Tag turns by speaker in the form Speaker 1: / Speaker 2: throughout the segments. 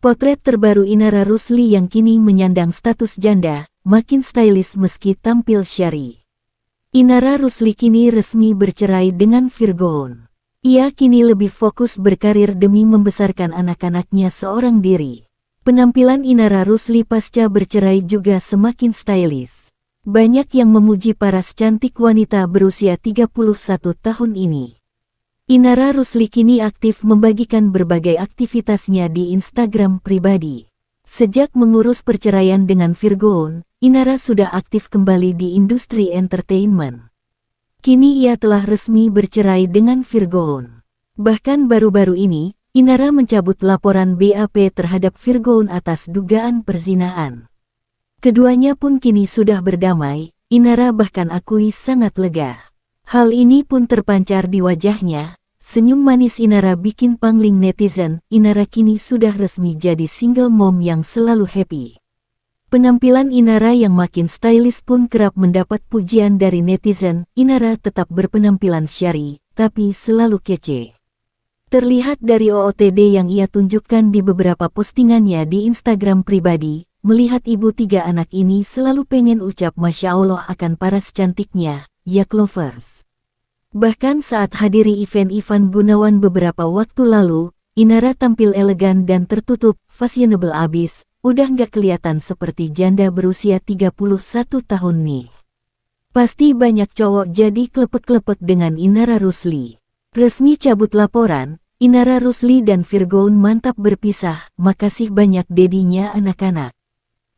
Speaker 1: Potret terbaru Inara Rusli yang kini menyandang status janda, makin stylish meski tampil syari. Inara Rusli kini resmi bercerai dengan Virgoon. Ia kini lebih fokus berkarir demi membesarkan anak-anaknya seorang diri. Penampilan Inara Rusli pasca bercerai juga semakin stylish. Banyak yang memuji paras cantik wanita berusia 31 tahun ini. Inara Rusli kini aktif membagikan berbagai aktivitasnya di Instagram pribadi. Sejak mengurus perceraian dengan Virgoon, Inara sudah aktif kembali di industri entertainment. Kini ia telah resmi bercerai dengan Virgoon. Bahkan baru-baru ini, Inara mencabut laporan BAP terhadap Virgoon atas dugaan perzinahan. Keduanya pun kini sudah berdamai. Inara bahkan akui sangat lega. Hal ini pun terpancar di wajahnya. Senyum manis Inara bikin pangling netizen. Inara kini sudah resmi jadi single mom yang selalu happy. Penampilan Inara yang makin stylish pun kerap mendapat pujian dari netizen. Inara tetap berpenampilan syari, tapi selalu kece. Terlihat dari OOTD yang ia tunjukkan di beberapa postingannya di Instagram pribadi, melihat ibu 3 anak ini selalu pengen ucap Masya Allah akan paras cantiknya, Yak Lovers. Bahkan saat hadiri event Ivan Gunawan beberapa waktu lalu, Inara tampil elegan dan tertutup, fashionable abis, udah nggak kelihatan seperti janda berusia 31 tahun nih. Pasti banyak cowok jadi klepek-klepek dengan Inara Rusli. Resmi cabut laporan, Inara Rusli dan Virgoon mantap berpisah, makasih banyak dedinya anak-anak.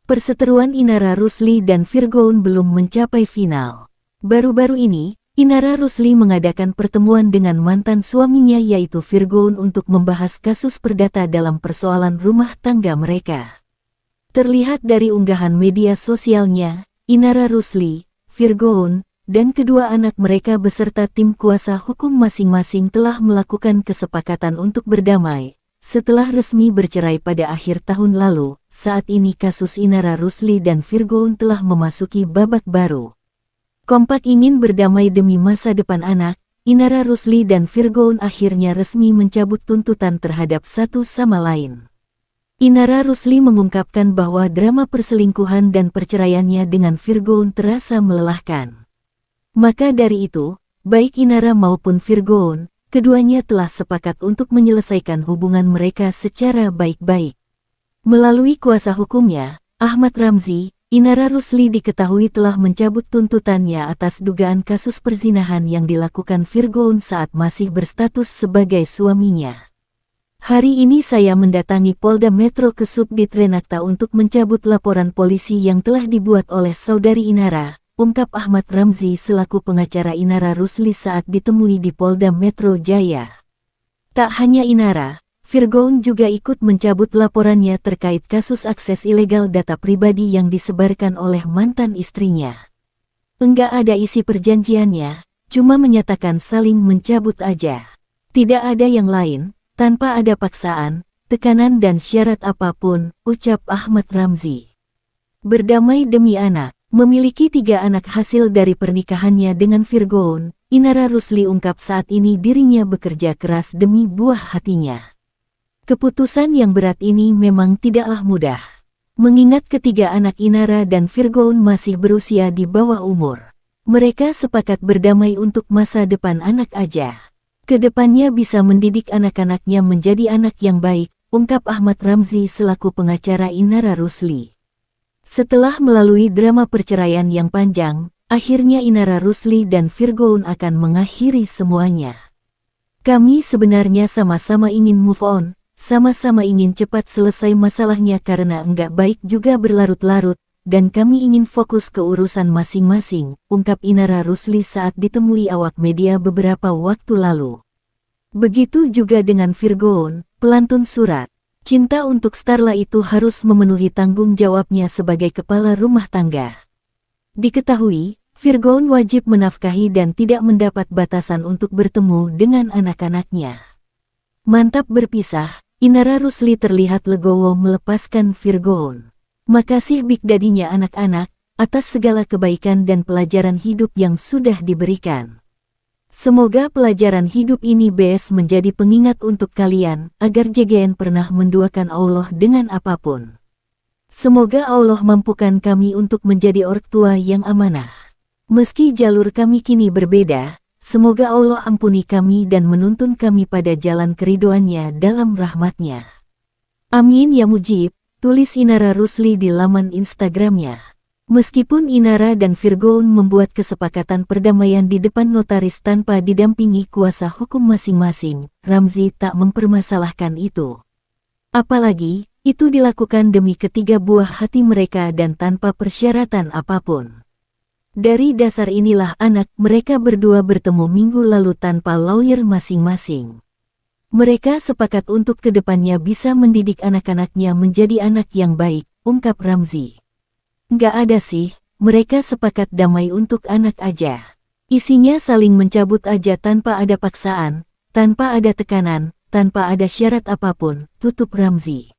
Speaker 1: Perseteruan Inara Rusli dan Virgoon belum mencapai final. Baru-baru ini, Inara Rusli mengadakan pertemuan dengan mantan suaminya yaitu Virgoon untuk membahas kasus perdata dalam persoalan rumah tangga mereka. Terlihat dari unggahan media sosialnya, Inara Rusli, Virgoon, dan kedua anak mereka beserta tim kuasa hukum masing-masing telah melakukan kesepakatan untuk berdamai. Setelah resmi bercerai pada akhir tahun lalu, saat ini kasus Inara Rusli dan Virgoon telah memasuki babak baru. Kompak ingin berdamai demi masa depan anak, Inara Rusli dan Virgoon akhirnya resmi mencabut tuntutan terhadap satu sama lain. Inara Rusli mengungkapkan bahwa drama perselingkuhan dan perceraiannya dengan Virgoon terasa melelahkan. Maka dari itu, baik Inara maupun Virgoon, keduanya telah sepakat untuk menyelesaikan hubungan mereka secara baik-baik. Melalui kuasa hukumnya, Ahmad Ramzi, Inara Rusli diketahui telah mencabut tuntutannya atas dugaan kasus perzinahan yang dilakukan Virgoon saat masih berstatus sebagai suaminya. Hari ini saya mendatangi Polda Metro ke Subdit Renakta untuk mencabut laporan polisi yang telah dibuat oleh saudari Inara, ungkap Ahmad Ramzi selaku pengacara Inara Rusli saat ditemui di Polda Metro Jaya. Tak hanya Inara, Virgoon juga ikut mencabut laporannya terkait kasus akses ilegal data pribadi yang disebarkan oleh mantan istrinya. Enggak ada isi perjanjiannya, cuma menyatakan saling mencabut aja. Tidak ada yang lain, tanpa ada paksaan, tekanan dan syarat apapun, ucap Ahmad Ramzi. Berdamai demi anak. Memiliki 3 anak hasil dari pernikahannya dengan Virgoon, Inara Rusli ungkap saat ini dirinya bekerja keras demi buah hatinya. Keputusan yang berat ini memang tidaklah mudah. Mengingat ketiga anak Inara dan Virgoon masih berusia di bawah umur. Mereka sepakat berdamai untuk masa depan anak aja. Kedepannya bisa mendidik anak-anaknya menjadi anak yang baik, ungkap Ahmad Ramzi selaku pengacara Inara Rusli. Setelah melalui drama perceraian yang panjang, akhirnya Inara Rusli dan Virgoon akan mengakhiri semuanya. Kami sebenarnya sama-sama ingin move on, sama-sama ingin cepat selesai masalahnya karena enggak baik juga berlarut-larut, dan kami ingin fokus ke urusan masing-masing, ungkap Inara Rusli saat ditemui awak media beberapa waktu lalu. Begitu juga dengan Virgoon, pelantun surat. Cinta untuk Starla itu harus memenuhi tanggung jawabnya sebagai kepala rumah tangga. Diketahui, Virgoon wajib menafkahi dan tidak mendapat batasan untuk bertemu dengan anak-anaknya. Mantap berpisah, Inara Rusli terlihat legowo melepaskan Virgoon. Makasih Big Daddy-nya anak-anak, atas segala kebaikan dan pelajaran hidup yang sudah diberikan. Semoga pelajaran hidup ini menjadi pengingat untuk kalian, agar JGN pernah menduakan Allah dengan apapun. Semoga Allah mampukan kami untuk menjadi orang tua yang amanah. Meski jalur kami kini berbeda, semoga Allah ampuni kami dan menuntun kami pada jalan keridoannya dalam rahmatnya. Amin ya mujib, tulis Inara Rusli di laman Instagramnya. Meskipun Inara dan Virgoun membuat kesepakatan perdamaian di depan notaris tanpa didampingi kuasa hukum masing-masing, Ramzy tak mempermasalahkan itu. Apalagi, itu dilakukan demi ketiga buah hati mereka dan tanpa persyaratan apapun. Dari dasar inilah anak mereka berdua bertemu minggu lalu tanpa lawyer masing-masing. Mereka sepakat untuk kedepannya bisa mendidik anak-anaknya menjadi anak yang baik, ungkap Ramzy. Nggak ada sih, mereka sepakat damai untuk anak aja. Isinya saling mencabut aja tanpa ada paksaan, tanpa ada tekanan, tanpa ada syarat apapun, tutup Ramzy.